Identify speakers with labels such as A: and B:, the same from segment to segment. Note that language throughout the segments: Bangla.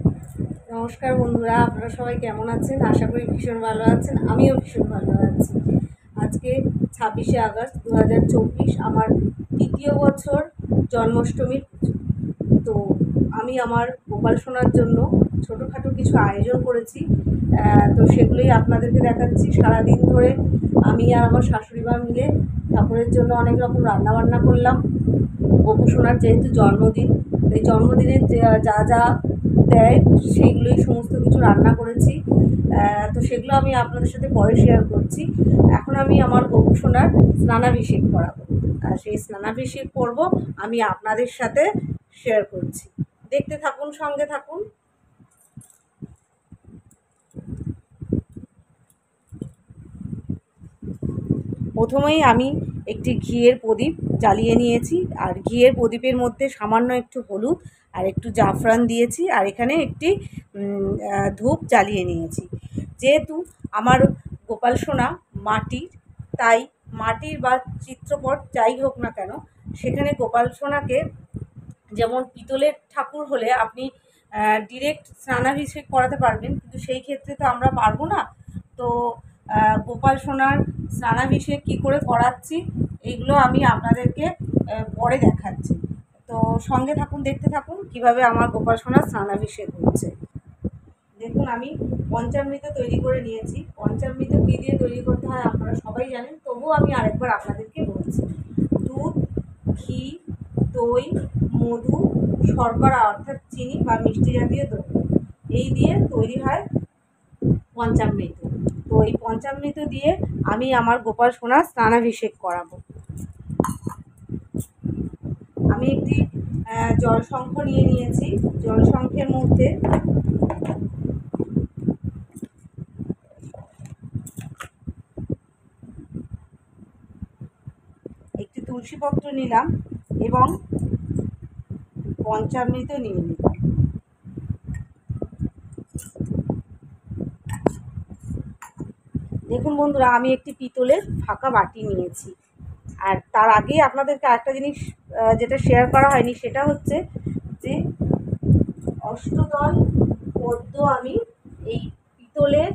A: নমস্কার বন্ধুরা, আপনারা সবাই কেমন আছেন? আশা করি ভীষণ ভালো আছেন। আমিও ভীষণ ভালো আছি। আজকে 26শে আগস্ট 2024, আমার দ্বিতীয় বছর জন্মাষ্টমীর পুজো। তো আমি আমার গোপাল সোনার জন্য ছোটোখাটো কিছু আয়োজন করেছি। তো সেগুলোই আপনাদেরকে দেখাচ্ছি। সারাদিন ধরে আমি আর আমার শাশুড়ি মা মিলে ঠাকুরের জন্য অনেক রকম রান্নাবান্না করলাম। গোপু সোনার যেহেতু জন্মদিন, এই জন্মদিনের যা যা দেয় সেইগুলোই সমস্ত কিছু রান্না করেছি। তো সেগুলো আমি আপনাদের সাথে পরে শেয়ার করছি। এখন আমি আমার গোপু সোনার স্নানাভিষেক করাবো, আর সেই স্নানাভিষেক করব আমি আপনাদের সাথে শেয়ার করছি। দেখতে থাকুন, সঙ্গে থাকুন। প্রথমেই আমি একটি ঘিয়ের প্রদীপ জ্বালিয়ে নিয়েছি, আর ঘিয়ের প্রদীপের মধ্যে সামান্য একটু হলুদ আর একটু জাফরান দিয়েছি, আর এখানে একটি ধূপ জ্বালিয়ে নিয়েছি। যেহেতু আমার গোপাল সোনা মাটির, তাই মাটির বা চিত্রপট যাই হোক না কেন, সেখানে গোপাল সোনাকে, যেমন পিতলের ঠাকুর হলে আপনি ডিরেক্ট স্নানাভিষেক করাতে পারবেন, কিন্তু সেই ক্ষেত্রে তো আমরা পারবো না। তো গোপাল সোনার স্নানাভিষেক কী করে করাচ্ছি এইগুলো আমি আপনাদেরকে পরে দেখাচ্ছি। তো সঙ্গে থাকুন, দেখতে থাকুন কিভাবে আমার গোপাল সোনার স্নানাভিষেক হচ্ছে। দেখুন, আমি পঞ্চামৃত তৈরি করে নিয়েছি। পঞ্চামৃত কী দিয়ে তৈরি করতে হয় আপনারা সবাই জানেন, তবুও আমি আরেকবার আপনাদেরকে বলছি। দুধ, ঘি, দই, মধু, শর্করা অর্থাৎ চিনি বা মিষ্টি জাতীয় দ্রব্য, এই দিয়ে তৈরি হয় পঞ্চামৃত। তো এই পঞ্চামৃত দিয়ে আমি আমার গোপাল সোনার স্নানাভিষেক করাবো। আমি একটি জলশঙ্খ নিয়ে নিয়েছি। জলশঙ্খের মধ্যে একটি তুলসীপত্র নিলাম এবং পঞ্চামৃত নিয়ে নিলাম। দেখুন বন্ধুরা, আমি একটি পিতলের ফাঁকা বাটি নিয়েছি। আর তার আগে আপনাদেরকে আরেকটা জিনিস যেটা শেয়ার করা হয়নি, সেটা হচ্ছে যে অষ্টদল পদ্ম আমি এই পিতলের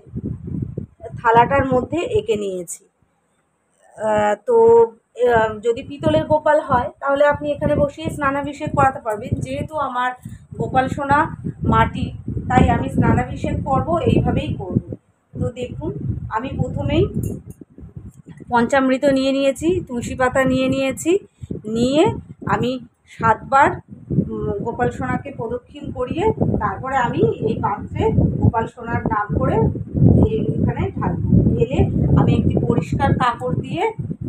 A: থালাটার মধ্যে এঁকে নিয়েছি। তো যদি পিতলের গোপাল হয় তাহলে আপনি এখানে বসিয়ে স্নানাভিষেক করাতে পারবেন। যেহেতু আমার গোপাল সোনা মাটি, তাই আমি স্নানাভিষেক করব এইভাবেই করব। তো দেখুন, আমি প্রথমেই পঞ্চামৃত নিয়ে নিয়েছি, তুলসী পাতা নিয়ে নিয়েছি, নিয়ে আমি 7বার গোপাল সোনাকে প্রদক্ষিণ করিয়ে তারপরে আমি এই পাত্রে গোপাল সোনার নাম করে এখানে ঢালবো। ঢেলে আমি একটি পরিষ্কার কাপড় দিয়ে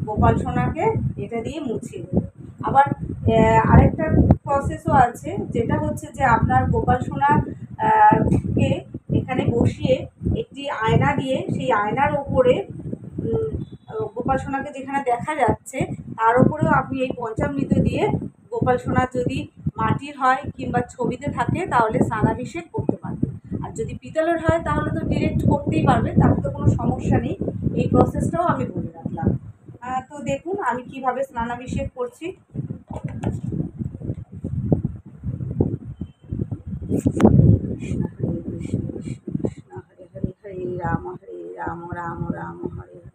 A: গোপাল সোনাকে এটা দিয়ে মুছিয়ে দেবো। আবার আরেকটা প্রসেসও আছে, যেটা হচ্ছে যে আপনার গোপাল সোনার কে এখানে বসিয়ে একটি আয়না দিয়ে সেই আয়নার ওপরে গোপাল সোনাকে যেখানে দেখা যাচ্ছে তার উপরেও আপনি এই পঞ্চামৃত দিয়ে গোপাল সোনা যদি মাটির হয় কিংবা ছবিতে থাকে তাহলে স্নানাভিষেক করতে পারবে। আর যদি পিতলের হয় তাহলে তো ডিরেক্ট করতেই পারবে, তাতে তো কোনো সমস্যা নেই। এই প্রসেসটাও আমি বলে রাখলাম। তো দেখুন আমি কিভাবে স্নানাভিষেক করছি। কৃষ্ণ হরে কৃষ্ণ কৃষ্ণ কৃষ্ণ হরে হরে, হরে রাম রাম রাম হরে হরে।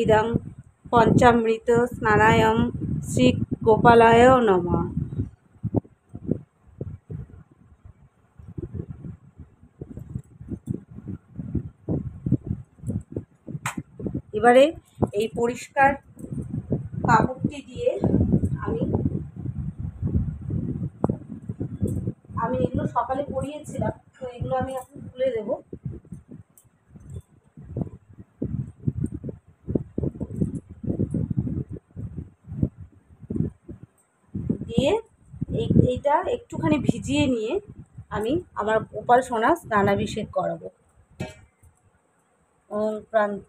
A: ইদং পঞ্চামৃত স্নানায়ম শ্রী গোপালায় নমঃ। এবারে এই পরিষ্কার কাপড়টি দিয়ে আমি এগুলো সকালে পরিয়েছিলাম, তো এগুলো আমি এখন তুলে দেবো। দিয়ে এইটা একটুখানি ভিজিয়ে নিয়ে আমি আমার গোপাল সোনা স্নানাভিষেক করাবো। ওম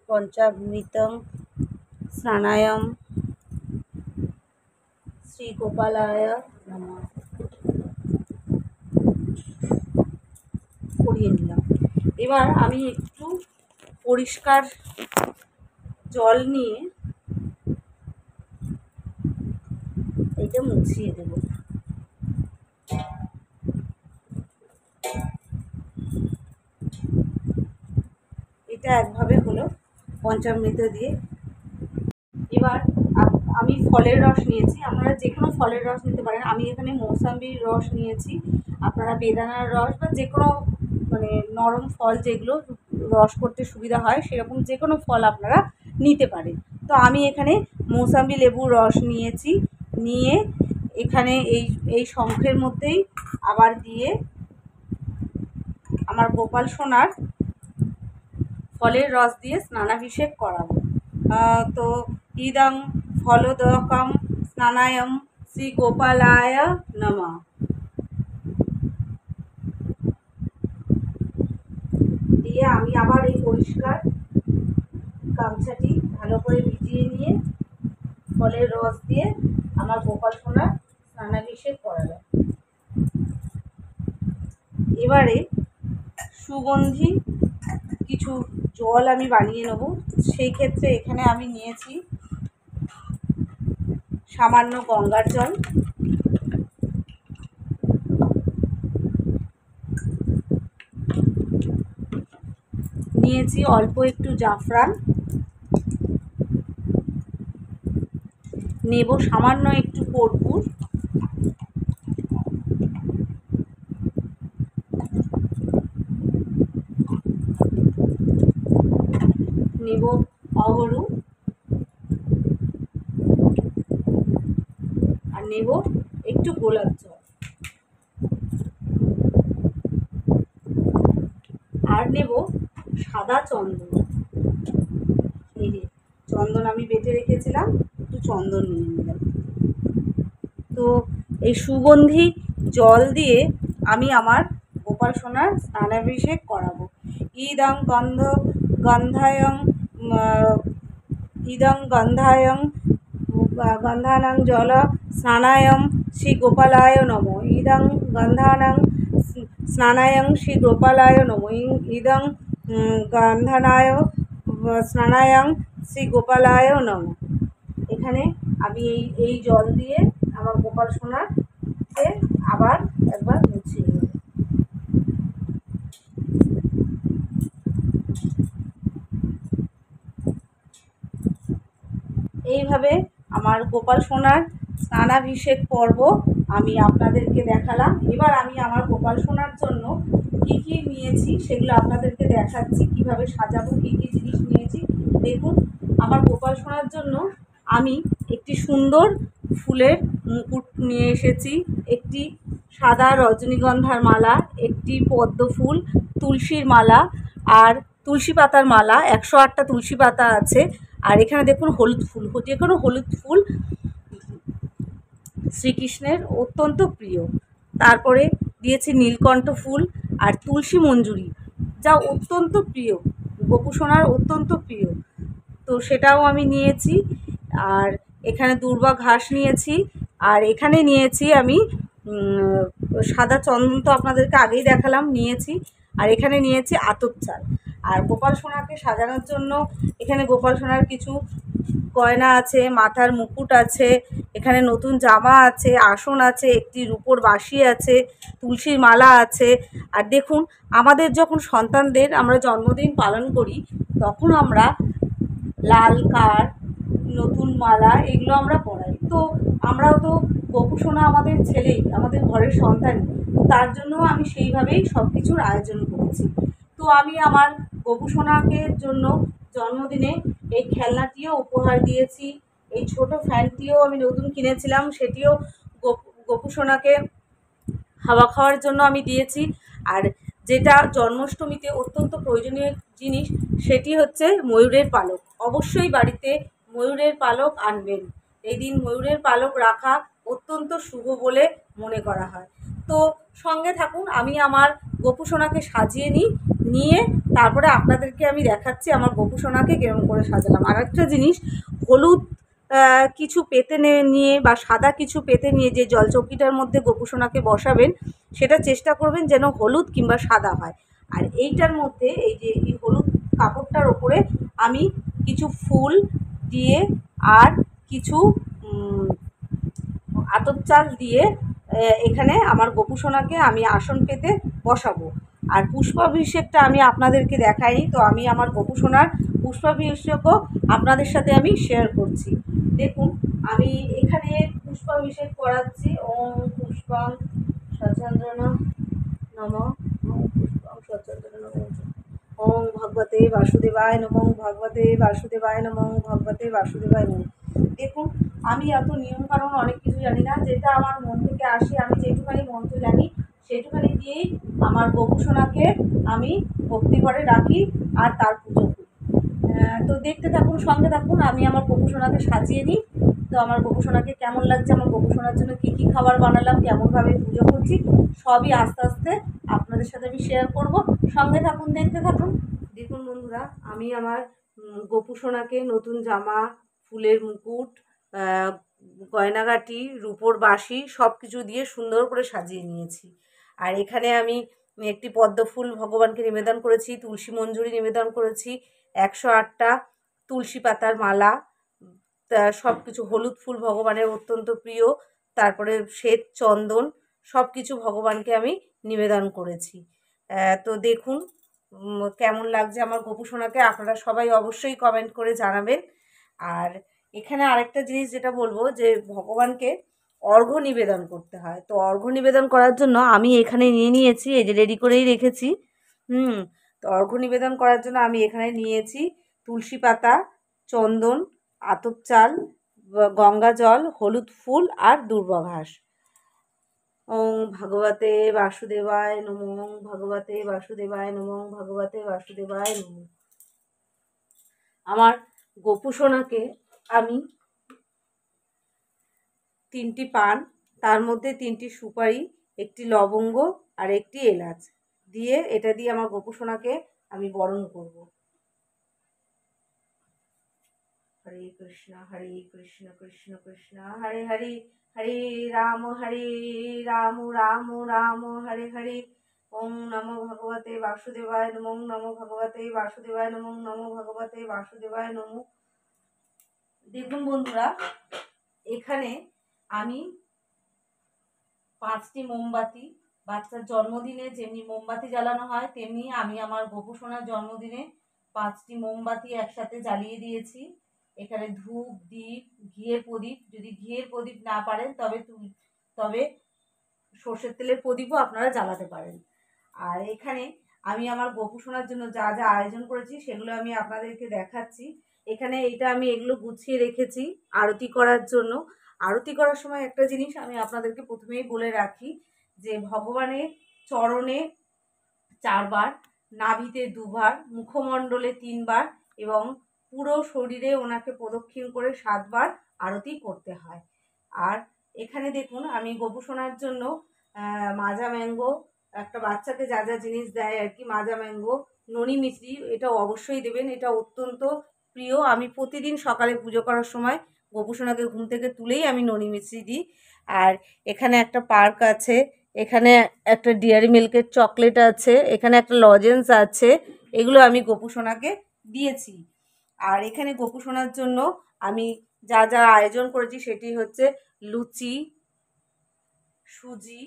A: পঞ্চামৃতং স্নানায়ম শ্রী গোপালায় নমঃ করিয়ে নিলাম। এবার আমি একটু পরিষ্কার জল নিয়ে এটা মুছিয়ে দেব। এটা একভাবে হলো পঞ্চামৃত দিয়ে। এবার আমি ফলের রস নিয়েছি, আপনারা যে কোনো ফলের রস নিতে পারেন। আমি এখানে মৌসাম্বির রস নিয়েছি, আপনারা বেদানার রস বা যে কোনো মানে নরম ফল যেগুলো রস করতে সুবিধা হয় সেরকম যে কোনো ফল আপনারা নিতে পারেন। তো আমি এখানে মৌসাম্বি লেবুর রস নিয়েছি, নিয়ে এখানে এই শঙ্খের মধ্যেই আবার দিয়ে আমার গোপাল সোনার ফলের রস দিয়ে স্নানাভিষেক করাবো। তো ইদং ফলোদকম স্নানায়ম শ্রী গোপালায় নমঃ। দিয়ে আমি আবার এই পরিষ্কার গামছাটি ভালো করে ভিজিয়ে নিয়ে ফলের রস দিয়ে আমার গোপাল সোনার স্নানাভিষেক করালাম। এবারে সুগন্ধি কিছু জল আমি বানিয়ে নেব। সেই ক্ষেত্রে এখানে আমি নিয়েছি সামান্য গঙ্গার জল, নিয়েছি অল্প একটু জাফরান, নেব সামান্য একটু কর্পূর, নেব অগরু, আর নেব একটু গোলাপ জল, আর নেব সাদা চন্দন। এই যে চন্দন আমি বেটে রেখেছিলাম, একটু চন্দন নিয়ে নিলাম। তো এই সুগন্ধি জল দিয়ে আমি আমার গোপাল সোনার স্নানাভিষেক করাবো। ইদং গন্ধায়ং ইদং গন্ধায়ং গন্ধানাং জল স্নানায়ং শ্রী গোপালায় নমঃ। ইদং গন্ধানাং স্নানায়ং শ্রী গোপালায় নমঃ। ইদং গন্ধানায় স্নানায়ং শ্রী গোপালায় নমঃ। এখানে আমি এই জল দিয়ে আমার গোপাল সোনাকে আবার একবার মুছিয়ে নেব। এইভাবে আমার গোপাল সোনার স্নানাভিষেক পর্ব আমি আপনাদেরকে দেখালাম। এবার আমি আমার গোপাল সোনার জন্য কী কী নিয়েছি সেগুলো আপনাদেরকে দেখাচ্ছি, কিভাবে সাজাবো, কী কী জিনিস নিয়েছি। দেখুন, আমার গোপাল সোনার জন্য আমি একটি সুন্দর ফুলের মুকুট নিয়ে এসেছি, একটি সাদা রজনীগন্ধার মালা, একটি পদ্ম ফুল, তুলসীর মালা আর তুলসী পাতার মালা, 108টা তুলসী পাতা আছে। আর এখানে দেখুন হলুদ ফুল, যে কোনো হলুদ ফুল শ্রীকৃষ্ণের অত্যন্ত প্রিয়। তারপরে দিয়েছি নীলকণ্ঠ ফুল আর তুলসী মঞ্জুরি, যা অত্যন্ত প্রিয়, গোপু সোনার অত্যন্ত প্রিয়, তো সেটাও আমি নিয়েছি। আর এখানে দূর্বা ঘাস নিয়েছি, আর এখানে নিয়েছি আমি সাদা চন্দন, তো আপনাদেরকে আগেই দেখালাম নিয়েছি। আর এখানে নিয়েছি আতপ চাল। আর গোপাল সোনাকে সাজানোর জন্য এখানে গোপাল সোনার কিছু গয়না আছে, মাথার মুকুট আছে, এখানে নতুন জামা আছে, আসন আছে, একটি রূপোর বাঁশি আছে, তুলসীর মালা আছে। আর দেখুন, আমাদের যখন সন্তানদের আমরা জন্মদিন পালন করি তখন আমরা লাল কার্ড, নতুন মালা এগুলো আমরা পরাই। তো আমরাও তো গোপু সোনা আমাদের ছেলেই, আমাদের ঘরের সন্তান, তো তার জন্য আমি সেইভাবেই সব কিছুর আয়োজন করেছি। তো আমি আমার গোপু সোনাকে জন্য জন্মদিনে এই খেলনাটিও উপহার দিয়েছি, এই ছোট ফ্যানটিও আমি নতুন কিনেছিলাম, সেটিও গোপু সোনাকে হাওয়া খাওয়ার জন্য আমি দিয়েছি। আর যেটা জন্মাষ্টমীতে অত্যন্ত প্রয়োজনীয় জিনিস, সেটি হচ্ছে ময়ূরের পালক। অবশ্যই বাড়িতে ময়ূরের পালক আনবেন, এই দিন ময়ূরের পালক রাখা অত্যন্ত শুভ বলে মনে করা হয়। তো সঙ্গে থাকুন, আমি আমার গোপু সোনাকে সাজিয়ে নিয়ে তারপরে আপনাদেরকে আমি দেখাচ্ছি আমার গোপু সোনাকে কেরম করে সাজালাম। আর একটা জিনিস, হলুদ কিছু পেতে নিয়ে বা সাদা কিছু পেতে নিয়ে যে জলচৌকিটার মধ্যে গোপু সোনাকে বসাবেন, সেটা চেষ্টা করবেন যেন হলুদ কিংবা সাদা হয়। আর এইটার মধ্যে এই যে এই হলুদ কাপড়টার ওপরে আমি কিছু ফুল দিয়ে আর কিছু আতপ চাল দিয়ে এখানে আমার গোপুসোনাকে আমি আসন পেতে বসাবো। আর পুষ্পাভিষেকটা আমি আপনাদেরকে দেখাইনি, তো আমি আমার গোপুসোনার পুষ্পাভিষেকও আপনাদের সাথে আমি শেয়ার করছি। দেখুন আমি এখানে পুষ্পাভিষেক করাচ্ছি। ওম পুষ্পং সচন্দ্রন নমঃ, ওম পুষ্পং সচন্দ্রন নমঃ, ওম ভগবতে বাসুদেবায় নমঃ, ভগবতে বাসুদেবায় নমঃ, ভগবতে বাসুদেবায় নমঃ। দেখুন আমি এত নিয়মকানুন অনেক কিছু জানি না, যেটা আমার মন থেকে আসে, আমি যেটুখানি মন্ত্র জানি সেইটুখানি দিয়েই আমার গোপুসোনাকে আমি ভক্তি করে রাখি আর তার পুজো করি। তো দেখতে থাকুন, সঙ্গে থাকুন, আমি আমার গোপুসোনাকে সাজিয়ে নিই। তো আমার গোপুসোনাকে কেমন লাগছে, আমার গোপুসোনার জন্য কী কী খাবার বানালাম, কেমনভাবে পুজো করছি, সবই আস্তে আস্তে আপনাদের সাথে আমি শেয়ার করব। সঙ্গে থাকুন, দেখতে থাকুন। দেখুন বন্ধুরা, আমি আমার গোপুসোনাকে নতুন জামা, ফুলের মুকুট, গয়নাগাটি, রূপোর বাঁশি সব কিছু দিয়ে সুন্দর করে সাজিয়ে নিয়েছি। আর এখানে আমি একটি পদ্ম ফুল ভগবানকে নিবেদন করেছি, তুলসী মঞ্জুরি নিবেদন করেছি, 108টা তুলসী পাতার মালা, সব কিছু, হলুদ ফুল ভগবানের অত্যন্ত প্রিয়, তারপরে শ্বেত চন্দন, সব কিছু ভগবানকে আমি নিবেদন করেছি। তো দেখুন কেমন লাগছে আমার গোপুসোনাকে, আপনারা সবাই অবশ্যই কমেন্ট করে জানাবেন। আর এখানে আরেকটা জিনিস যেটা বলবো, যে ভগবানকে অর্ঘ্য নিবেদন করতে হয়। তো অর্ঘ্য নিবেদন করার জন্য আমি এখানে নিয়ে নিয়েছি, এই যে রেডি করেই রেখেছি। তো অর্ঘ্য নিবেদন করার জন্য আমি এখানে নিয়েছি তুলসী পাতা, চন্দন, আতপ চাল, গঙ্গা জল, হলুদ ফুল আর দুর্বা ঘাস। ওং ভগবতে বাসুদেবায় নমঃ, ভগবতে বাসুদেবায় নমঃ, ভগবতে বাসুদেবায় নমঃ। আমার গোপুসোনাকে আমি 3টি পান, তার মধ্যে 3টি সুপারি, একটি লবঙ্গ আর একটি এলাচ দিয়ে, এটা দিয়ে আমার গোপুসোনাকে আমি বরণ করব। হরে কৃষ্ণ কৃষ্ণ কৃষ্ণ হরে হরে, হরে রাম রাম রাম হরে হরে। ওম নমো ভগবতে বাসুদেবায় নমঃ, নমো ভগবতে বাসুদেবায় নমঃ, নমো ভগবতে বাসুদেবায় নমঃ। দেখুন বন্ধুরা, এখানে আমি 5টি মোমবাতি, বাচ্চার জন্মদিনে যেমনি মোমবাতি জ্বালানো হয় তেমনি আমি আমার গোপুসোনার জন্মদিনে 5টি মোমবাতি একসাথে জ্বালিয়ে দিয়েছি। এখানে ধূপ, দীপ, ঘিয়ের প্রদীপ, যদি ঘিয়ের প্রদীপ না পারেন তবে সর্ষের তেলের প্রদীপও আপনারা জ্বালাতে পারেন। আর এখানে আমি আমার গোপুসোনার জন্য যা যা আয়োজন করেছি সেগুলো আমি আপনাদেরকে দেখাচ্ছি। এখানে আমি এগুলো গুছিয়ে রেখেছি আরতি করার জন্য। আরতি করার সময় একটা জিনিস আমি আপনাদেরকে প্রথমেই বলে রাখি, যে ভগবানের চরণে 4 বার, নাভিতে 2 বার, মুখমণ্ডলে 3 বার এবং পুরো শরীরে ওনাকে প্রদক্ষিণ করে 7 বার আরতি করতে হয়। আর এখানে দেখুন আমি গোপুসোনার জন্য মাজা ম্যাঙ্গো, একটা বাচ্চাকে যা যা জিনিস দেয় আর কি, মাজা ম্যাঙ্গো, ননি মিষ্টি, এটা অবশ্যই দেবেন, এটা অত্যন্ত প্রিয়। আমি প্রতিদিন সকালে পুজো করার সময় গোপুসোনাকে ঘুম থেকে তুলেই আমি ননি মিষ্টি দিই। আর এখানে একটা পার্ক আছে, এখানে একটা ডেয়ারি মিল্কের চকলেট আছে, এখানে একটা লজেন্স আছে, এগুলো আমি গোপুসোনাকে দিয়েছি। আর এখানে গোপুসোনার জন্য আমি যা যা আয়োজন করেছি সেটি হচ্ছে লুচি, সুজি,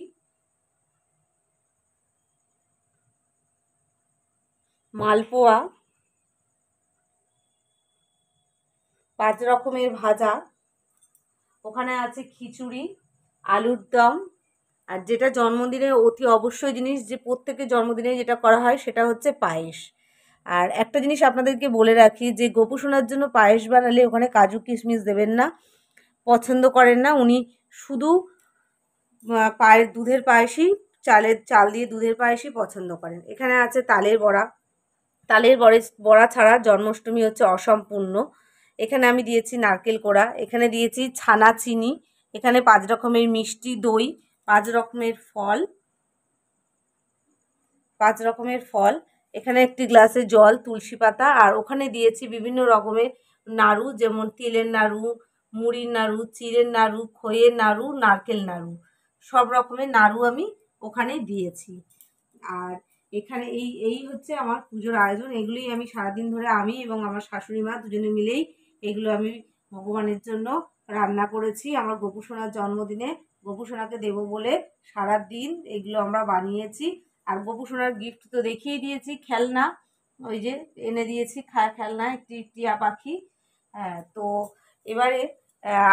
A: মালপোয়া, 5 রকমের ভাজা, ওখানে আছে খিচুড়ি, আলুর দম, আর যেটা জন্মদিনের অতি অবশ্যই জিনিস, যে প্রত্যেকের জন্মদিনে যেটা করা হয় সেটা হচ্ছে পায়েস। আর একটা জিনিস আপনাদেরকে বলে রাখি, যে গোপুসোনার জন্য পায়েস বানালে ওখানে কাজু কিশমিশ দেবেন না, পছন্দ করেন না উনি, শুধু দুধের পায়েসই, চাল দিয়ে দুধের পায়েসই পছন্দ করেন। এখানে আছে তালের বড়া, তালের বড়া ছাড়া জন্মাষ্টমী হচ্ছে অসম্পূর্ণ। এখানে আমি দিয়েছি নারকেল কোড়া, এখানে দিয়েছি ছানা চিনি, এখানে 5 রকমের মিষ্টি, দই, 5 রকমের ফল, 5 রকমের ফল, এখানে একটি গ্লাসে জল, তুলসী পাতা, আর ওখানে দিয়েছি বিভিন্ন রকমের নাড়ু, যেমন তিলের নাড়ু, মুড়ির নাড়ু, চিড়ের নাড়ু, খইয়ের নাড়ু, নারকেল নাড়ু, সব রকমের নাড়ু আমি ওখানে দিয়েছি। আর এখানে এই হচ্ছে আমার পুজোর আয়োজন। এগুলোই আমি সারাদিন ধরে, আমি এবং আমার শাশুড়ি মা দুজনে মিলেই এগুলো আমি ভগবানের জন্য রান্না করেছি আমার গোপুসোনার জন্মদিনে গোপুসোনাকে দেবো বলে সারা দিন এগুলো আমরা বানিয়েছি। আর গোপুসোনার গিফট তো দেখিয়ে দিয়েছি, খেলনা ওই যে এনে দিয়েছি খেলনা একটি টিয়া পাখি। হ্যাঁ, তো এবারে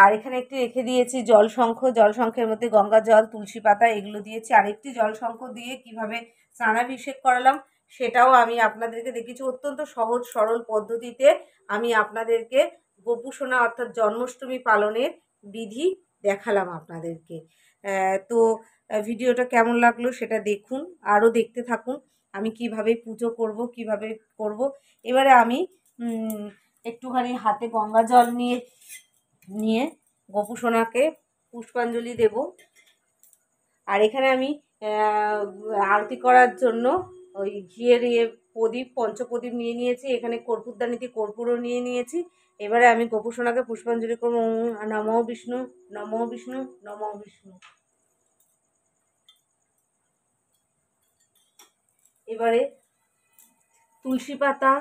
A: আর এখানে একটি রেখে দিয়েছি জলশঙ্খের মধ্যে গঙ্গা জল, তুলসী পাতা এগুলো দিয়েছি। আরেকটি জলশঙ্খ দিয়ে কিভাবে স্নানাভিষেক করালাম সেটাও আমি আপনাদেরকে দেখিয়েছি। অত্যন্ত সহজ সরল পদ্ধতিতে আমি আপনাদেরকে গোপুসোনা অর্থাৎ জন্মাষ্টমী পালনের বিধি দেখালাম আপনাদেরকে। তো ভিডিওটা কেমন লাগলো সেটা দেখুন, আরও দেখতে থাকুন আমি কিভাবে পুজো করব, কিভাবে করব। এবারে আমি একটুখানি হাতে গঙ্গা জল নিয়ে গোপুসোনাকে পুষ্পাঞ্জলি দেব। আর এখানে আমি আরতি করার জন্য ওই ঘিয়ের প্রদীপ, পঞ্চপ্রদীপ নিয়ে নিয়েছি। এখানে কর্পূরদানিতে কর্পূরও নিয়ে নিয়েছি। এবারে আমি গোপুসোনাকে পুষ্পাঞ্জলি করবো। নমো বিষ্ণু, নমো বিষ্ণু, নমো বিষ্ণু। এবারে তুলসী পাতা,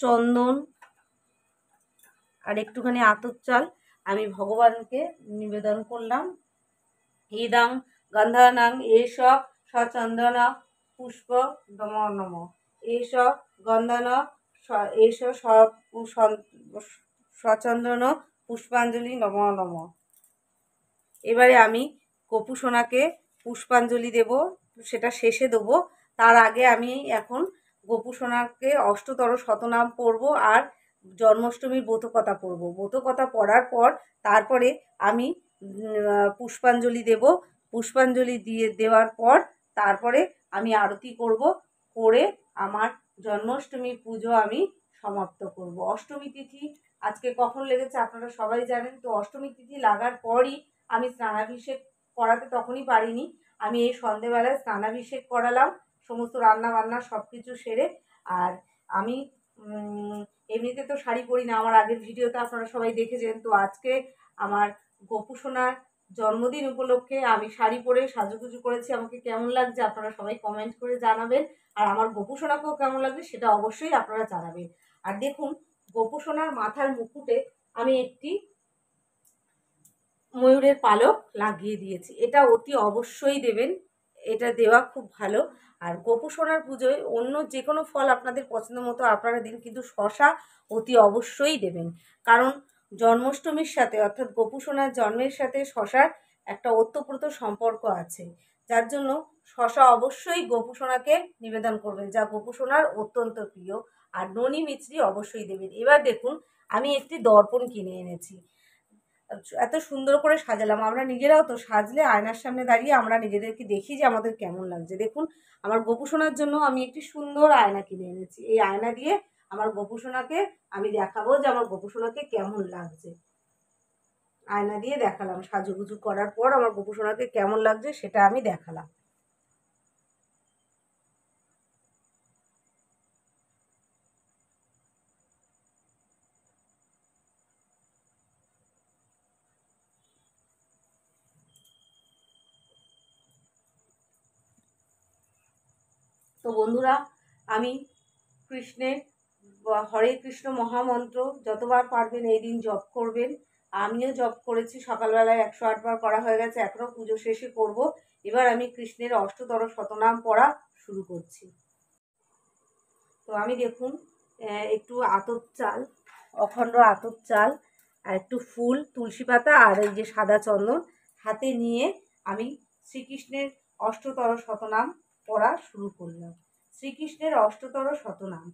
A: চন্দন আর একটুখানি আতপ চাল আমি ভগবানকে নিবেদন করলাম। ইদং গন্ধানাং এষ সচন্দন পুষ্প নমো নমঃ। এষ গন্ধান এষ সচন্দন পুষ্পাঞ্জলি নমো নমঃ। এবারে আমি গোপুসোনাকে পুষ্পাঞ্জলি দেব, সেটা শেষে দেবো। তার আগে আমি এখন গোপুসোনাকে অষ্টতর শতনাম পড়ব আর জন্মাষ্টমীর ব্রতকথা পড়ব। ব্রতকথা পড়ার পর তারপরে আমি পুষ্পাঞ্জলি দেব। পুষ্পাঞ্জলি দেওয়ার পর তারপরে আমি আরতি করব, করে আমার জন্মাষ্টমী পুজো আমি সমাপ্ত করব। অষ্টমী তিথি আজকে কখন লেগেছে আপনারা সবাই জানেন। তো অষ্টমী তিথি লাগার পরই আমি স্নানাভিষেক করাতে তখনই পারিনি। আমি এই সন্ধেবেলায় স্নানাভিষেক করালাম সমস্ত রান্না বান্না সব কিছু সেরে। আর আমি এমনিতে তো শাড়ি পরি না, আমার আগের ভিডিওতে আপনারা সবাই দেখেছেন। তো আজকে আমার গোপুসোনার জন্মদিন উপলক্ষে আমি শাড়ি পরে সাজুগুজু করেছি। আমাকে কেমন লাগছে আপনারা সবাই কমেন্ট করে জানাবেন। আর আমার গোপুসোনাকেও কেমন লাগছে সেটা অবশ্যই আপনারা জানাবেন। আর দেখুন গোপুসোনার মাথার মুকুটে আমি একটি ময়ূরের পালক লাগিয়ে দিয়েছি। এটা অতি অবশ্যই দেবেন, এটা দেওয়া খুব ভালো। আর গোপুসোনার পুজোয় অন্য যে কোনো ফল আপনাদের পছন্দ মতো আপনারা দিন, কিন্তু শশা অতি অবশ্যই দেবেন। কারণ জন্মাষ্টমীর সাথে অর্থাৎ গোপুসোনার জন্মের সাথে শশার একটা ওতপ্রোত সম্পর্ক আছে, যার জন্য শশা অবশ্যই গোপুসোনাকে নিবেদন করবেন, যা গোপুসোনার অত্যন্ত প্রিয়। আর ননি মিছরি অবশ্যই দেবেন। এবার দেখুন আমি একটি দর্পণ কিনে এনেছি, এত সুন্দর করে সাজালাম। আমরা নিজেরাও তো সাজলে আয়নার সামনে দাঁড়িয়ে আমরা নিজেদেরকে দেখি যে আমাদের কেমন লাগছে। দেখুন আমার গোপুসোনার জন্য আমি একটি সুন্দর আয়না কিনে এনেছি। এই আয়না দিয়ে আমার গোপুসোনাকে আমি দেখাবো যে আমার গোপুসোনাকে কেমন লাগছে। আয়না দিয়ে দেখালাম, সাজুগুজু করার পর আমার গোপুসোনাকে কেমন লাগছে সেটা আমি দেখালাম। তো বন্ধুরা, আমি কৃষ্ণের হরে কৃষ্ণ মহামন্ত্র যতবার পারবেন এই দিন জপ করবেন। আমিও জপ করেছি, সকালবেলায় 108 বার করা হয়ে গেছে, এখনও পুজো শেষে করব। এবার আমি কৃষ্ণের অষ্টতর শতনাম পড়া শুরু করছি। তো আমি দেখুন একটু আতপ চাল, অখণ্ড আতপ চাল আর একটু ফুল, তুলসী পাতা আর এই যে সাদা চন্দন হাতে নিয়ে আমি শ্রীকৃষ্ণের অষ্টতর শতনাম পড়া শুরু করলাম। শ্রীকৃষ্ণের অষ্টতর শতনাম।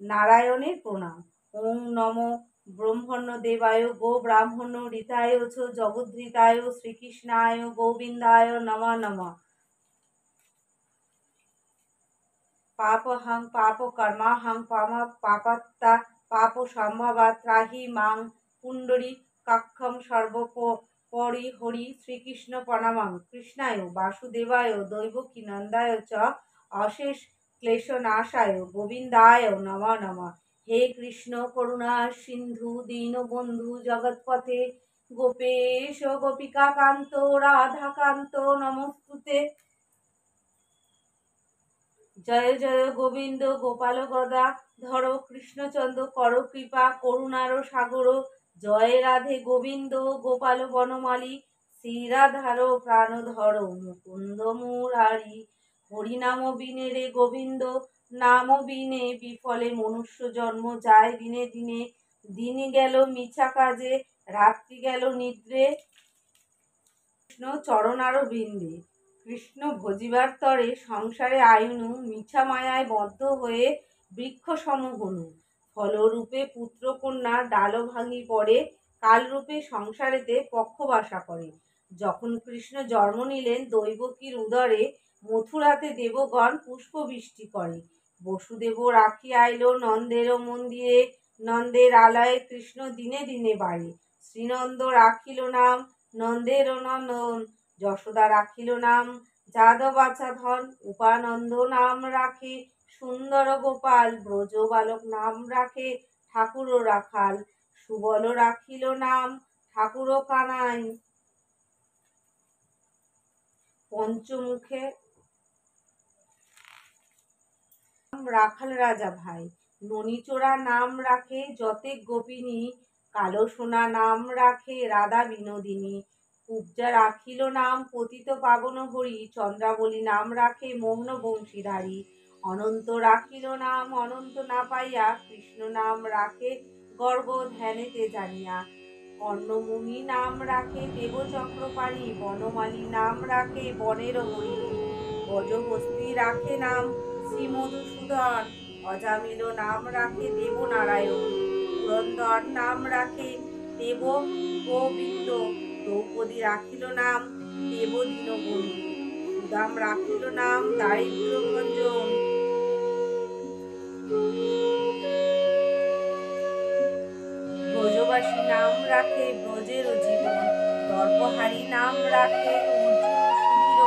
A: নারায়ণের প্রণাম। ওং নমো ব্রহ্মণ্য দেবায় গো ব্রাহ্মণ্য ঋতায় চ জগদ্ধৃতায় শ্রীকৃষ্ণায় গোবিন্দায় নমঃ নমঃ। পাপহং পাপ কর্মাহং পাপাত্তা পাপ সম্ভবা ত্রাহি মাং পুণ্ডরী কাক্ষম সর্বপরি হরি শ্রীকৃষ্ণ প্রণামং। কৃষ্ণায় বাসুদেবায় দৈবকী নন্দায় চ অশেষ ক্লেশনাশায় গোবিন্দায় নমঃ নমঃ। হে কৃষ্ণ করুণা সিন্ধু দীনবন্ধু জগৎপথে গোপেশ গোপিকাকান্ত রাধাকান্ত নমস্তুতে। জয় জয় গোবিন্দ গোপাল গদা ধর কৃষ্ণচন্দ্র কর কৃপা করুণার সাগর জয় রাধে গোবিন্দ গোপাল বনমালী, শ্রীরাধার প্রাণধর মুকুন্দ মুরারি। হরিনাম বিনে রে গোবিন্দ, নাম বিনে বিফলে মনুষ্য জন্ম যায় দিনে দিনে। দিন গেল মিছা কাজে, রাত্রি গেল নিদ্রে, কৃষ্ণ চরণার বৃন্দে। কৃষ্ণ ভজিবার তরে সংসারে আয়ুনু, মিছা মায়ায় বদ্ধ হয়ে বৃক্ষ সমহনু। ফলরূপে পুত্র কন্যা ডাল ভাঙি পড়ে, কালরূপে সংসারেতে পক্ষবাসা করে। যখন কৃষ্ণ জন্ম নিলেন দৈবকীর উদরে, মথুরাতে দেবগণ পুষ্পবৃষ্টি করে। বসুদেব রাখি আইল নন্দের মন্দিরে, নন্দের আলয়ে কৃষ্ণ দিনে দিনে বাড়ে। শ্রীনন্দ রাখিল নাম নন্দের নন্দন, যশোদা রাখিল নাম যাদবাচা ধন। উপানন্দ নাম রাখে সুন্দর গোপাল, ব্রজ বালক নাম রাখে ঠাকুর রাখাল। সুবল রাখিল নাম ঠাকুর কানাই, পঞ্চমুখে রাখাল রাজা ভাই। ননীচোরা নাম রাখে যতেক গোপিনী, কালো সোনা নাম রাখে রাধা বিনোদিনী। কুব্জা রাখিল নাম পতিত পাবন হরি, চন্দ্রাবলী নাম রাখে মোহন বংশীধারী। অনন্ত রাখিল নাম অনন্ত না পাইয়া, কৃষ্ণ নাম রাখে গর্ব ধ্যানেতে জানিয়া। কর্ণমুনি নাম রাখে দেব চক্রপাণি, বনমালী নাম রাখে বনের হরিণ। গজহস্তি রাখে নাম শ্রী মধুসূদন, অজামিল নাম রাখে দেব নারায়ণ। পুরন্দর নাম রাখে দেব গোবিন্দ, দ্রৌপদী রাখিল নাম দেব দীনবন্ধু। সুদাম রাখিল নাম দারিদ্র ভঞ্জন, ব্রজবাসী নাম রাখে ব্রজের জীবন। দর্পহারী নাম রাখে অর্জুন সুধীর,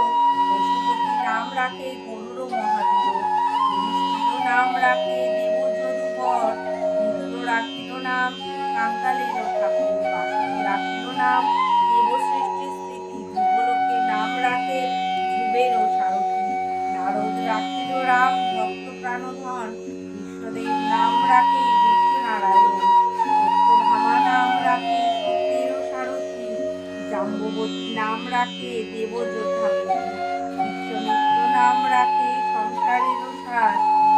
A: পশুপতি নাম রাখে গরুর মহাবীর। যুধিষ্ঠির নাম রাখে দেব যদুবর, বিদুর রাখিল নাম কাঙ্কালের ঠাকুর। বাসুকি রাখিল নাম দেব সৃষ্টি স্থিতি, যুগলোকে নাম রাখে ধ্রুবের সারথি। নারদ রাখিল রাম ভক্ত প্রাণধন, বিশ্বদেব নাম রাখে বিষ্ণুনারায়ণ। সত্যভামা নাম রাখে সত্যের সারথি, জাম্ববতী নাম রাখে দেবযোদ্ধাপতি। বিশ্বমিত্র নাম রাখে সংসারের সার,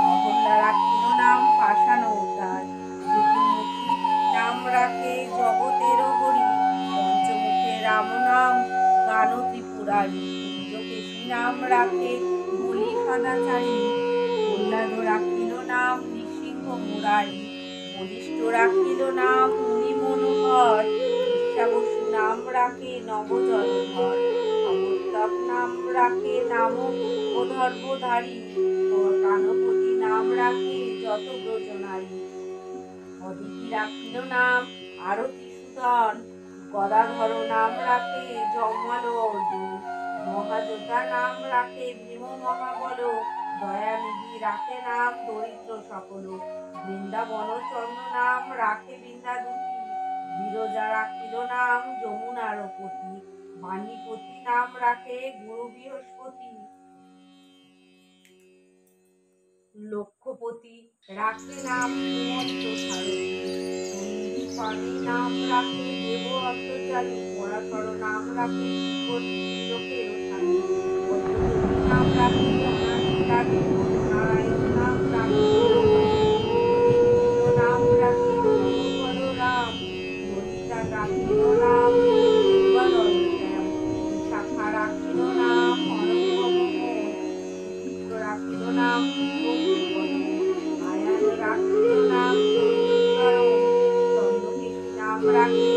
A: অহল্যা রাখিল নাম পাষাণ উদ্ধার। জ্যোতির্মুখী নাম রাখে জগতের হরি, পঞ্চমুখে রাম নাম গান ত্রিপুরারি। কুঞ্জকেশী নাম রাখে বলি সদাচারী, প্রহ্লাদ রাখিল নাম নৃসিংহ মুরারি। বলিষ্ঠ রাখিল নাম মুনি মনোহর, ঈর্ষাবসু নাম রাখে নবজলধর। অমর্ত্য নাম রাখে নাম অধর্বধারী, কানপতি নাম রাখে যত ব্রজনারী। অদিতি রাখিল নাম আরতি সুদন, গদাধর নাম রাখে জম্মাল অর্জুন। মহাযোদ্ধা নাম রাখে ভীম মহাবল, দয়ানিধি রাখে নাম দরিদ্র সকল। বৃন্দাবন চন্দ্র নাম রাখে বৃন্দাদূতি, বিরজা রাখিল নাম যমুনার পতি। বাণীপতি নাম রাখে গুরু বৃহস্পতি, লক্ষ্যপতি রাখে নাম হেমন্ত সারথি। সন্দীপানি নাম রাখে দেব অন্তর্যামী, পরাশর নাম রাখে লোকের স্বামী। পদ্মজ্যোতি নাম রাখে অনাদিকারী, নারায়ণ নাম রাখে নাম রাখে বলরাম। ললিতা রাখিল নাম শ্যাম, শাখা রাখিল নাম অনঙ্গ মোহন। সুচিত্র রাখিল নাম বঙ্কিপদ, আয়ান রাখিল নাম চরণ। চন্দ্রকেশী নাম রাখে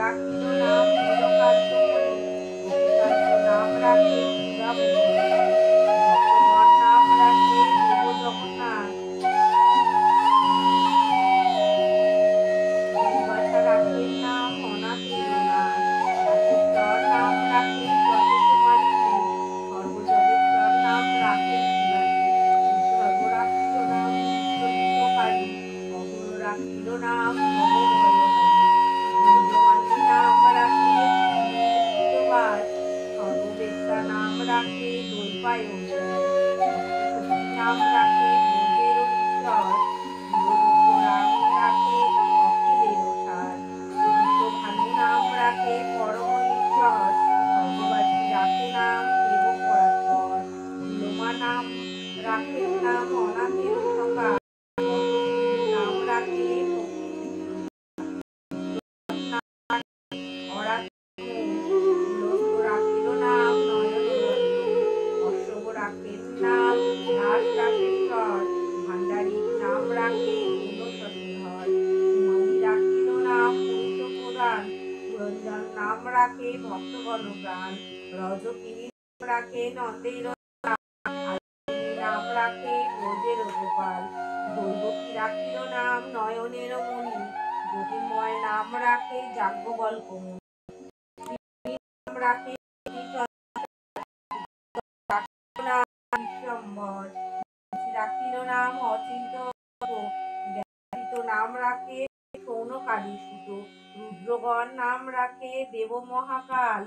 A: রাখিল নাম নীলকান্ত মণি। গোপীকান্ত নাম রাখে ভক্তগণ নাম রাখে দেব জগন্নাথ। দুর্বাসা রাখে নাম অনাথের নাথ, রাকেশ্বর নাম রাখে যশোকুমারিণী। সর্বজগেশ্বর নাম রাখে শিবানী, সর্ব রাখিল নাম বিশ্বহিতকারী। অঘোর রাখিল নাম ভবভয়হারী, গুঞ্জমালী নাম রাখে নিত্যবাস। সর্ববেত্তা নাম রাখে দৈপায়ন, সপ্তশতী নাম রাখে ব্রজের ঈশ্বর। নাম রাখে রাখে তুলস্ত রাখিল নাম নয়নে বলে, অশ্বব রাখেন নাম দাস রাসেশ্বর, ভান্ডারিক নাম রাখে গুণশশধর, কুমারী রাখিল নাম পুরুষ প্রধান, পুরঞ্জন নাম রাখে ভক্তগণ প্রাণ, রজকিনী নাম রাখে নন্দের নাম রাখে ব্রজের গোপাল, দৈবকী রাখিল নাম নয়নের মণি, জ্যোতির্ময় নাম রাখে যাজ্ঞবল্ক নাম রাখে বিশ্বম্বর, রাখিল নাম অচিন্ত, নাম রাখে সৌনকালী সুত, রুদ্রগণ নাম রাখে দেব মহাকাল,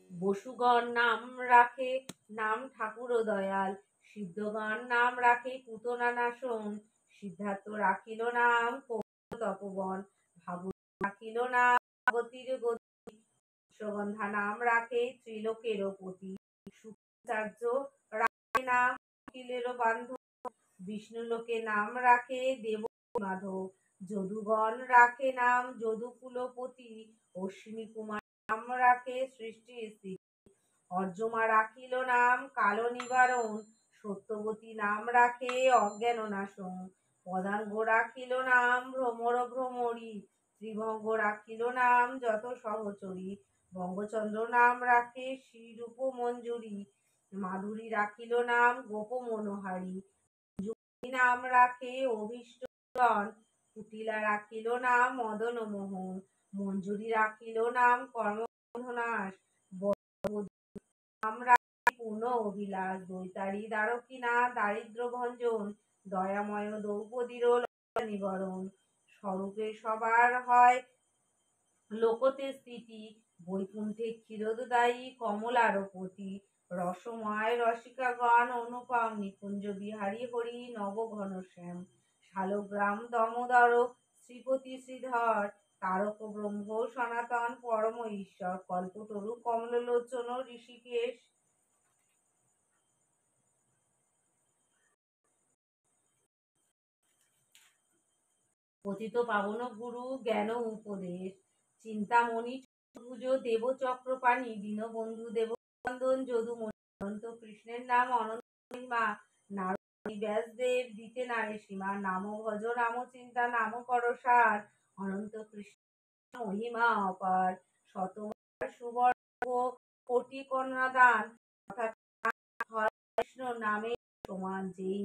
A: বসুগণ নাম রাখে নাম ঠাকুর দয়াল, সিদ্ধগণ নাম রাখে পুতনা নাশন, সিদ্ধার্থ রাখিল নাম তপবন, ভাগবত রাখিল নাম ভাগবতীর গতি, সুগন্ধা নাম রাখে ত্রিলোকের পতি, শুক্রাচার্য রাখে নাম অখিলের বান্ধব, বিষ্ণুলোকে নাম রাখে দেব মাধব, যদুগণ রাখে নাম যদুকুলপতি, অশ্বিনী কুমার নাম রাখে সৃষ্টি স্থিতি, অর্জমা রাখিল নাম কালো নিবারণ, সত্যবতী নাম রাখে অজ্ঞান নাশন, পদাঙ্গ রাখিল নাম ভ্রমর ভ্রমরী, ত্রিভঙ্গ রাখিল নাম যত সহচরী, বঙ্গচন্দ্র নাম রাখে শ্রীরূপ মঞ্জুরি, মাধুরী রাখিল নাম গোপ মনোহারী, নাম রাখে অভীষ্টগণ, কুটিলা রাখিল নাম মদন মোহন, মঞ্জুরি রাখিল নাম কর্মনাশ, নাম রাখে পূর্ণ অভিলাষ, দৈতারী দ্বারকিনা দারিদ্র ভঞ্জন, দয়াময় দ্রৌপদীর নিবারণ, স্বরূপে সবার হয় লোকতে স্থিতি, বৈকুণ্ঠে ক্ষীরোদদায়ী কমলার পতি, রসময় রসিকাগণ অনুপম, নিকুঞ্জ বিহারী হরি নব ঘনশ্যাম, শালগ্রাম দমোদর শ্রীপতি শ্রীধর, তারক ব্রহ্ম সনাতন পরম ঈশ্বর, কল্পতরু কমললোচন ঋষিকেশ। পতিত পাবন গুরু জ্ঞান উপদেশ, চিন্তামণি পুজো দেব চক্রপাণি, দীনবন্ধু দেববন্দন যদুমণি, অনন্ত কৃষ্ণের নাম অনন্ত মহিমা, নারদী ব্যাসদেব দিতে নারে সীমা, নাম ভজ নাম চিন্তা নাম কর সার, অনন্ত কৃষ্ণ মহিমা অপার, শতবার সুবর্ণ কোটি কন্যা দান, কৃষ্ণ নামে সমান, যেই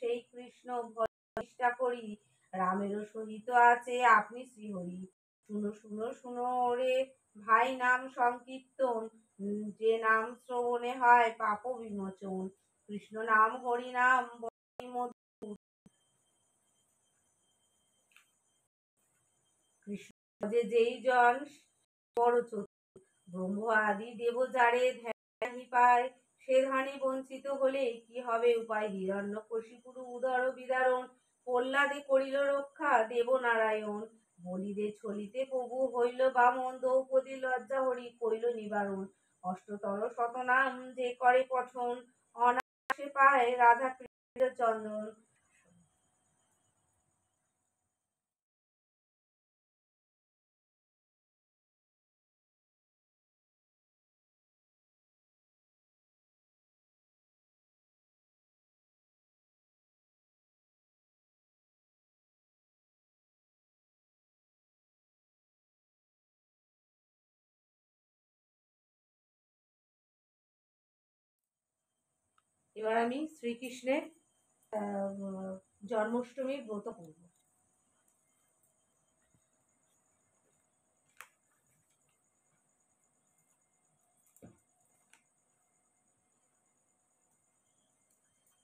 A: সেই কৃষ্ণ প্রতিষ্ঠা করি, রামেরও সহিত আছে আপনি শ্রীহরি, শুনো শুনো শুনো রে ভাই নাম সংকীর্তন, যে নাম শ্রবণে হয় পাপ বিমোচন, কৃষ্ণ নাম হরি নাম কৃষ্ণ যেই জন বড় ব্রহ্ম আদি দেব যারে ধ্যান পায়, সে ধানে বঞ্চিত হলে কি হবে উপায়, হিরণ্য কশিপুর উদর বিদারণ, প্রহ্লাদে করিল রক্ষা দেবনারায়ণ, বলিতে ছলিতে প্রভু হইল বামন, দ্রৌপদী লজ্জা হরি কইল নিবারণ, অষ্টতর শতনাম যে করে পঠন, অনায়াসে পায় রাধা কৃষ্ণ চন্দন। এবার আমি শ্রীকৃষ্ণের জন্মাষ্টমীর ব্রত করব।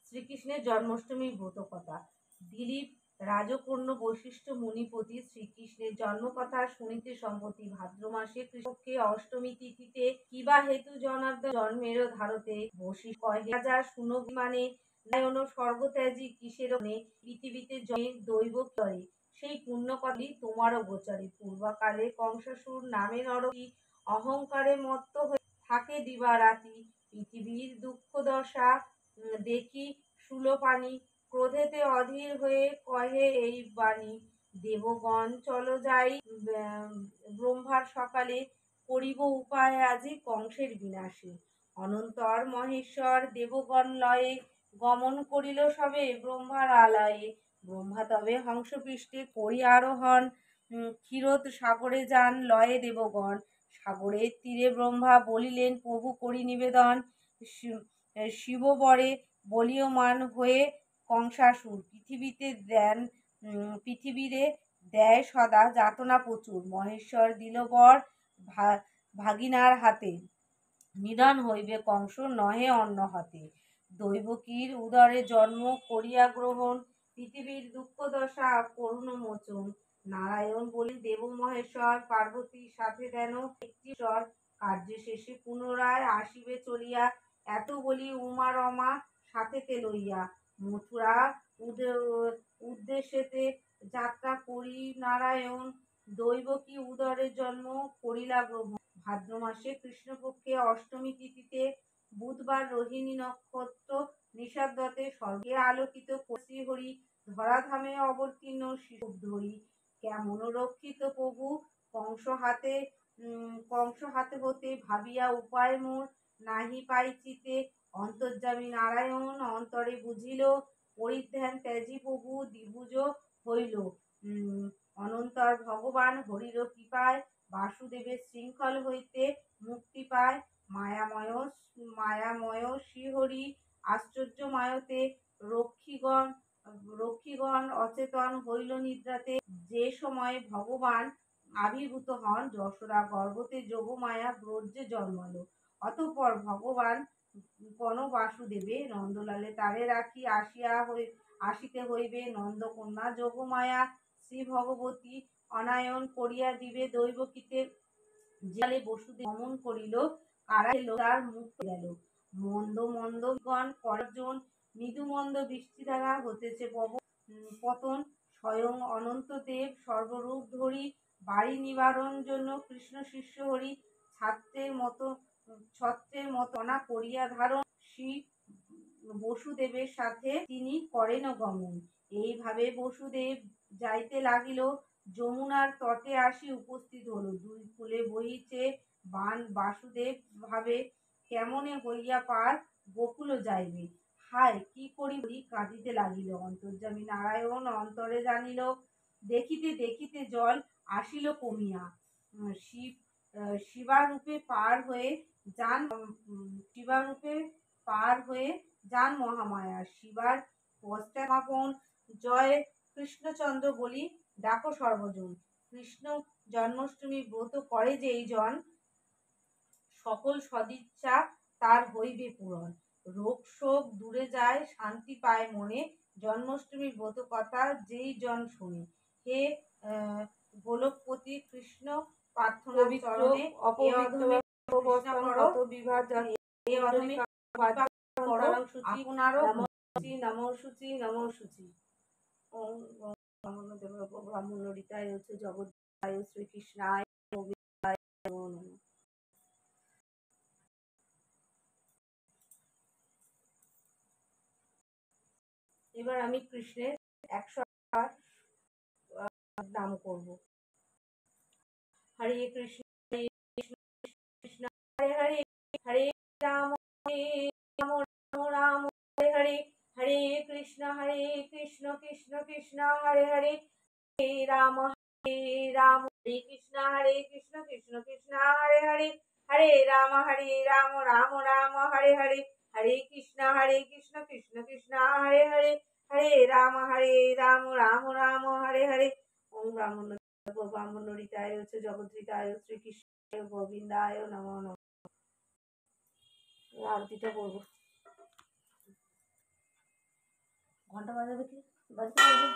A: শ্রীকৃষ্ণের জন্মাষ্টমীর ব্রত কথা। দিলীপ রাজকর্ণ বৈশিষ্ট্য মুনিপতি শ্রীকৃষ্ণের জন্মকথা শুনিতে সম্প্রতি ভাদ্র মাসে কৃষ্ণকে অষ্টমী তিথিতে কিবা হেতু জনার্দন জন্মের ধারতে বশিষ্ঠ কহে রাজা শুনবিমানে নারায়ণ স্বর্গত্যাজি কিসের পৃথিবীতে জন্মের দৈব করে, সেই পুণ্যকলি তোমারও গোচরে, পূর্বকালে কংসাসুর নামে নরকি অহংকারে মত্ত হয়ে থাকে দিবারাতি, পৃথিবীর দুঃখ দশা দেখি শূলপাণি ক্রোধেতে অধীর হয়ে কহে এই বাণী, দেবগণ চলো যাই, ব্রহ্মার সকালে করিব উপায় আজি কংসের বিনাশে। অনন্তর মহেশ্বর দেবগণ লয়ে গমন করিল সবে ব্রহ্মার আলয়ে। ব্রহ্মা তবে হংসপৃষ্ঠে করি আরোহণ, ক্ষীরোদ সাগরে যান লয়ে দেবগণ। সাগরের তীরে ব্রহ্মা বলিলেন প্রভু করি নিবেদন, শিববরে বলীয়মান হয়ে কংসাসুর পৃথিবীরে দেয় সদা যাতনা প্রচুর। মহেশ্বর দিল বর ভাগিনার হাতে, নিধন হইবে কংস নহে অন্য হাতে। দৈবকীর উদরে জন্ম করিয়া গ্রহণ, পৃথিবীর দুঃখ দশা করুণ মোচন। নারায়ণ বলি দেব মহেশ্বর পার্বতীর সাথে দেন একটি স্বর, কার্য শেষে পুনরায় আসিবে চলিয়া, এত বলি উমা রমা সাথেতে লইয়া। মথুরা উদ্দেশ্যেতে যাত্রা করি নারায়ণ, দৈবকী উদরে জন্ম করিলা গ্রহণ। ভাদ্র মাসে কৃষ্ণপক্ষে অষ্টমী তিথিতে বুধবার রোহিণী নক্ষত্র নিশাদ্বতে স্বর্গে আলোকিত শ্রীহরি ধরাধামে অবতীর্ণ শিশুধরি। কেমন রক্ষিত প্রভু কংস হাতে হতে, ভাবিয়া উপায় মোর নাহি পাইচিতে। অন্তর্যামী নারায়ণ অন্তরে বুঝিল, পরিধ্যান ত্যাজি প্রভু দ্বিভুজ হইল। অনন্তর ভগবান হরির কৃপায় বাসুদেবের শৃঙ্খল হইতে মুক্তি পায়। মায়াময় শ্রীহরি আশ্চর্যময়তে রক্ষীগণ অচেতন হইল নিদ্রাতে। যে সময় ভগবান আবির্ভূত হন, যশোদা গর্ভতে যোগমায়া ব্রজে জন্মালো। অতঃপর ভগবান গণ বাসুদেবে নন্দলালে তারে রাখি আসিতে হইবে। নন্দকন্যা যোগমায়া শ্রী ভগবতী অনায়ন করিয়া দিবে দৈবকীতে। জালে বসুদেব গমন করিল, কারাইল তার মুখ গেল। মন্দ গণ করজন, মৃদু মন্দ বৃষ্টি দ্বারা হতেছে পতন। স্বয়ং অনন্ত দেব সর্বরূপ ধরি, বাড়ি নিবারণ জন্য কৃষ্ণ শিষ্য হরি। ছত্রের মত অনা করিয়া ধারণ, শ্রী বসুদেবের সাথে তিনি করেন গমন। এইভাবে বসুদেব যাইতে লাগিল, যমুনার তটে আসি উপস্থিত হলো। দুই কূলে বহিছে বান, বাসুদেব ভাবে কেমনে হইয়া পার গোকুল যাইবে। হায় কি করি কাঁদিতে লাগিল। অন্তর্যামী নারায়ণ অন্তরে জানিল, দেখিতে দেখিতে জল আসিল কমিয়া। শিবারূপে পার হয়ে যান মহামায়া। শিবার পশ্চাৎপণ জয় কৃষ্ণচন্দ্র বলি ডাকো সর্বজন। কৃষ্ণ জন্মাষ্টমী ব্রত করে যেই জন, সকল সদিচ্ছা তার হইবে পূরণ। রোগ শোক দূরে যায়, শান্তি পায় মনে, জন্মাষ্টমী ব্রত কথা যেই জন শুনে। হে গোলকপতি কৃষ্ণ প্রার্থনা চরণে ব্রাহ্মণরিতায় জগৎ শ্রীকৃষ্ণায় নমো নমঃ। এবার আমি কৃষ্ণের 108 নাম করব। হরে কৃষ্ণ কৃষ্ণ হরে হরে, হরে রাম রাম রাম হরে হরে, হরে কৃষ্ণ কৃষ্ণ কৃষ্ণ হরে হরে, হরে রাম হরে কৃষ্ণ কৃষ্ণ কৃষ্ণ হরে হরে, হরে রাম রাম রাম হরে হরে, হরে কৃষ্ণ কৃষ্ণ কৃষ্ণ হরে হরে, হরে রাম রাম রাম হরে হরে। ওম ব্রাহ্মণরিতায় জগদ্ধিতায় শ্রীকৃষ্ণ গোবিন্দায় নমো নমঃ। আরতিটা করবো। ঘন্টা বাজাবে কি? বাজতে বাজবে।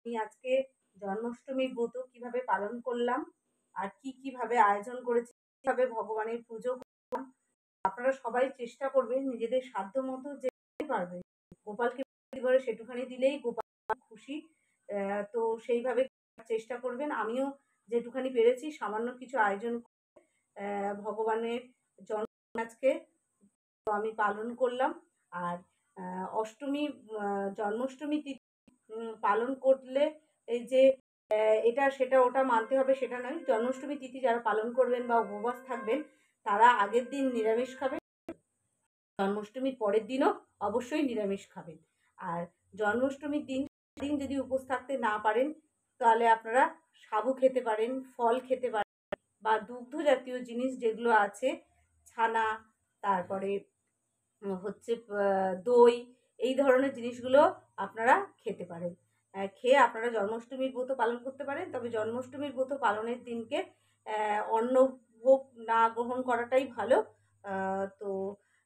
A: আমি আজকে জন্মাষ্টমীর ব্রত কিভাবে পালন করলাম আর কিভাবে আয়োজন করেছি, কিভাবে ভগবানের পুজো। আপনারা সবাই চেষ্টা করবেন নিজেদের সাধ্য মতো যে পারবে গোপালকে করে সেটুখানি দিলেই গোপাল খুশি। তো সেইভাবে চেষ্টা করবেন। আমিও যেটুখানি পেরেছি সামান্য কিছু আয়োজন ভগবানের জন্ম আজকে আমি পালন করলাম। আর অষ্টমী জন্মাষ্টমী তিথি পালন করলে এই যে এটা সেটা ওটা মানতে হবে সেটা নয়। জন্মাষ্টমী তিথি যারা পালন করবেন বা উপবাস থাকবেন তারা আগের দিন নিরামিষ খাবেন, জন্মাষ্টমীর পরের দিনও অবশ্যই নিরামিষ খাবেন। আর জন্মাষ্টমীর দিন যদি উপোস থাকতে না পারেন তাহলে আপনারা সাবু খেতে পারেন, ফল খেতে পারেন, বা দুগ্ধ জাতীয় জিনিস যেগুলো আছে, ছানা, তারপরে হচ্ছে দই, এই ধরনের জিনিসগুলো আপনারা খেতে পারেন। খেয়ে আপনারা জন্মাষ্টমীর ব্রত পালন করতে পারেন। তবে জন্মাষ্টমীর ব্রত পালনের দিনকে অন্ন ভোগ না গ্রহণ করাটাই ভালো। তো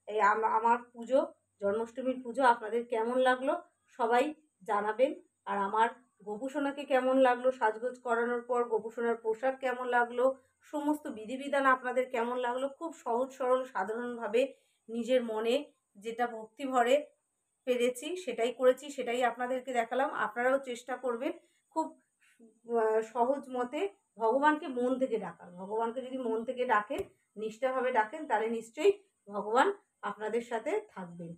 A: এই আমার পুজো, জন্মাষ্টমীর পুজো আপনাদের কেমন লাগলো সবাই জানাবেন। আর আমার গোপুসোনাকে কেমন লাগলো, সাজগোজ করানোর পর গোপুসোনার পোশাক কেমন লাগলো, সমস্ত বিধিবিধান আপনাদের কেমন লাগলো, খুব সহজ সরল সাধারণভাবে নিজের মনে যেটা ভক্তি ভরে পেরেছি সেটাই করেছি, সেটাই আপনাদেরকে দেখালাম। আপনারাও চেষ্টা করবেন খুব সহজ মতে ভগবানকে মন থেকে ডাকা। ভগবানকে যদি মন থেকে ডাকেন, নিষ্ঠাভাবে ডাকেন, তাহলে নিশ্চয়ই ভগবান আপনাদের সাথে থাকবেন।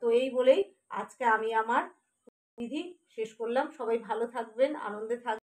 A: তো এই বলেই আজকে আমি আমার বিধি শেষ করলাম। সবাই ভালো থাকবেন, আনন্দে থাকবেন।